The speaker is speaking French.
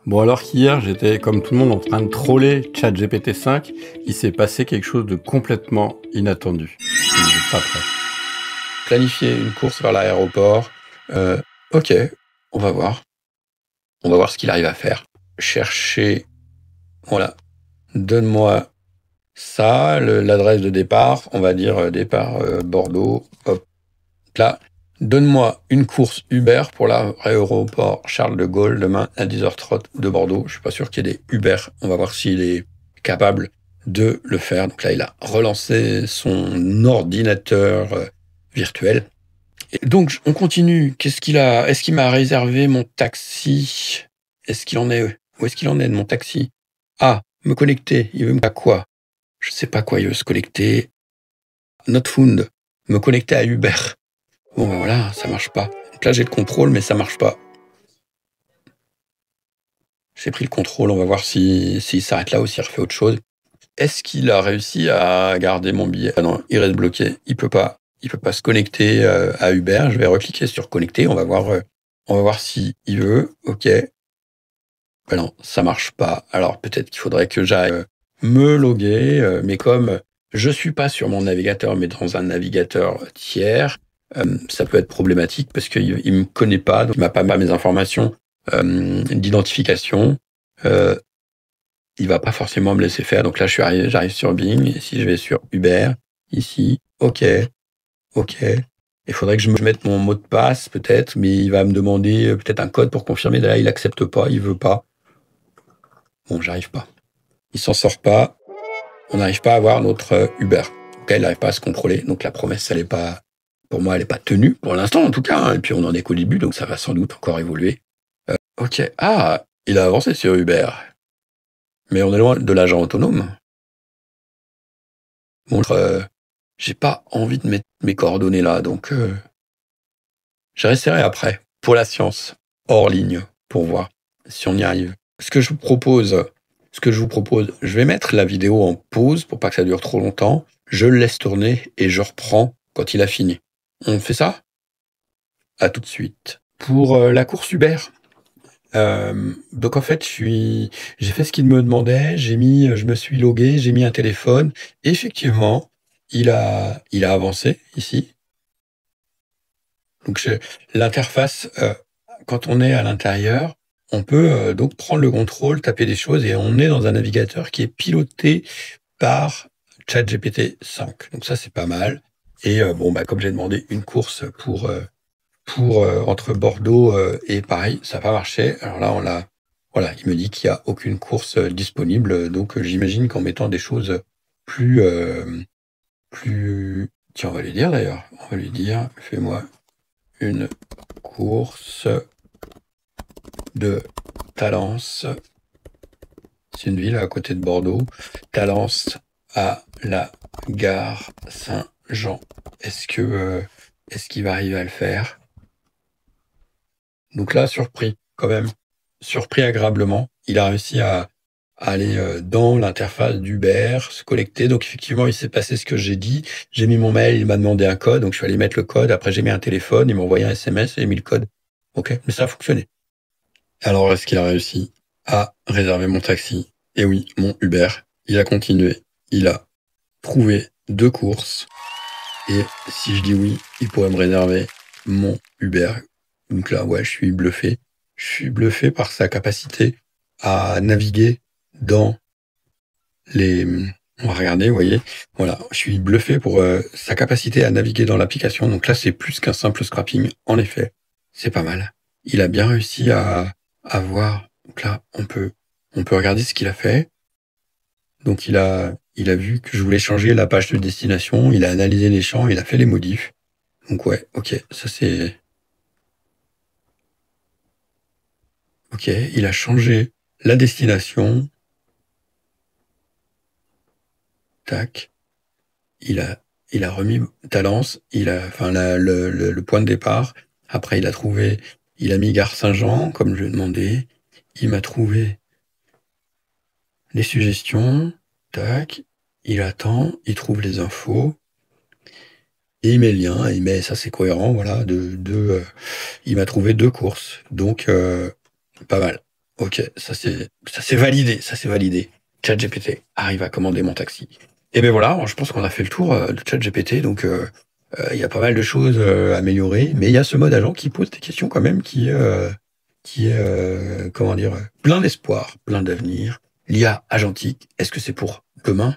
Bon, alors qu'hier, j'étais comme tout le monde en train de troller ChatGPT 5, il s'est passé quelque chose de complètement inattendu. Si vous n'êtes pas prêt. Planifier une course vers l'aéroport. Ok, on va voir. On va voir ce qu'il arrive à faire. Chercher, voilà. Donne-moi ça, l'adresse de départ. On va dire départ Bordeaux. Hop, là. Donne-moi une course Uber pour l'aéroport Charles de Gaulle demain à 10h30 de Bordeaux. Je suis pas sûr qu'il y ait des Uber. On va voir s'il est capable de le faire. Donc là, il a relancé son ordinateur virtuel. Et donc, on continue. Qu'est-ce qu'il a? Est-ce qu'il m'a réservé mon taxi? Est-ce qu'il en est? Où est-ce qu'il en est de mon taxi? Ah, me connecter. Il veut me dire quoi? Je sais pas quoi il veut se connecter. Not found. Me connecter à Uber. Bon, ben voilà, ça marche pas. Donc là, j'ai le contrôle, mais ça marche pas. J'ai pris le contrôle, on va voir s'il s'arrête là ou s'il refait autre chose. Est-ce qu'il a réussi à garder mon billet? Ah non, il reste bloqué. Il peut pas se connecter à Uber. Je vais recliquer sur connecter. On va voir si il veut. Ok. Ben non, ça marche pas. Alors peut-être qu'il faudrait que j'aille me loguer, mais comme je suis pas sur mon navigateur, mais dans un navigateur tiers, ça peut être problématique parce qu'il me connaît pas, donc il m'a pas mes informations d'identification. Il va pas forcément me laisser faire. Donc là, j'arrive sur Bing. Et si je vais sur Uber, ici, ok. Il faudrait que je mette mon mot de passe peut-être, mais il va me demander peut-être un code pour confirmer. Là, il accepte pas, il veut pas. Bon, j'arrive pas. Il s'en sort pas. On n'arrive pas à avoir notre Uber. Donc là, il n'arrive pas à se contrôler. Donc la promesse, elle est pas, pour moi, elle est pas tenue pour l'instant en tout cas. Hein. Et puis on en est qu'au début, donc ça va sans doute encore évoluer. Ok. Ah, il a avancé sur Uber. Mais on est loin de l'agent autonome. Bon, j'ai pas envie de mettre mes coordonnées là, donc je resterai après pour la science hors ligne pour voir si on y arrive. Ce que je vous propose, je vais mettre la vidéo en pause pour pas que ça dure trop longtemps. Je le laisse tourner et je reprends quand il a fini. On fait ça? À tout de suite. Pour la course Uber. Donc en fait, j'ai fait ce qu'il me demandait, je me suis logué, j'ai mis un téléphone. Effectivement, il a avancé ici. Donc l'interface, quand on est à l'intérieur, on peut donc prendre le contrôle, taper des choses et on est dans un navigateur qui est piloté par ChatGPT 5. Donc ça, c'est pas mal. Et bon, bah, comme j'ai demandé une course pour entre Bordeaux et Paris, ça n'a pas marché. Alors là, voilà, il me dit qu'il n'y a aucune course disponible. Donc j'imagine qu'en mettant des choses plus, tiens, on va lui dire d'ailleurs. On va lui dire, fais-moi une course de Talence. C'est une ville à côté de Bordeaux. Talence à la gare Saint-Jean. Est-ce qu'il va arriver à le faire? Donc là, surpris, quand même. Surpris agréablement. Il a réussi à aller dans l'interface d'Uber, se connecter. Donc effectivement, il s'est passé ce que j'ai dit. J'ai mis mon mail, il m'a demandé un code, donc je suis allé mettre le code. Après, j'ai mis un téléphone, il m'a envoyé un SMS et j'ai mis le code. Ok, mais ça a fonctionné. Alors, est-ce qu'il a réussi à réserver mon taxi? Et oui, mon Uber. Il a continué. Il a trouvé 2 courses. Et si je dis oui, il pourrait me réserver mon Uber. Donc là, ouais, je suis bluffé. Je suis bluffé par sa capacité à naviguer dans les... On va regarder, vous voyez. Voilà, je suis bluffé pour sa capacité à naviguer dans l'application. Donc là, c'est plus qu'un simple scrapping. En effet, c'est pas mal. Il a bien réussi à voir. Donc là, on peut regarder ce qu'il a fait. Donc il a vu que je voulais changer la page de destination. Il a analysé les champs, il a fait les modifs. Donc ouais, ok, ça c'est... Ok, il a changé la destination. Tac. Il a remis Talence. Enfin, le point de départ. Après, il a mis Gare Saint-Jean, comme je lui ai demandé. Il m'a trouvé les suggestions. Tac. Il attend. Il trouve les infos. Et il met le lien. Ça c'est cohérent, voilà. Il m'a trouvé 2 courses. Donc, pas mal. Ok, ça c'est validé, ça c'est validé. ChatGPT arrive à commander mon taxi. Et ben voilà, je pense qu'on a fait le tour de ChatGPT, donc il y a pas mal de choses à améliorer, mais il y a ce mode agent qui pose des questions quand même, qui est comment dire, plein d'espoir, plein d'avenir. L'IA agentique, est-ce que c'est pour demain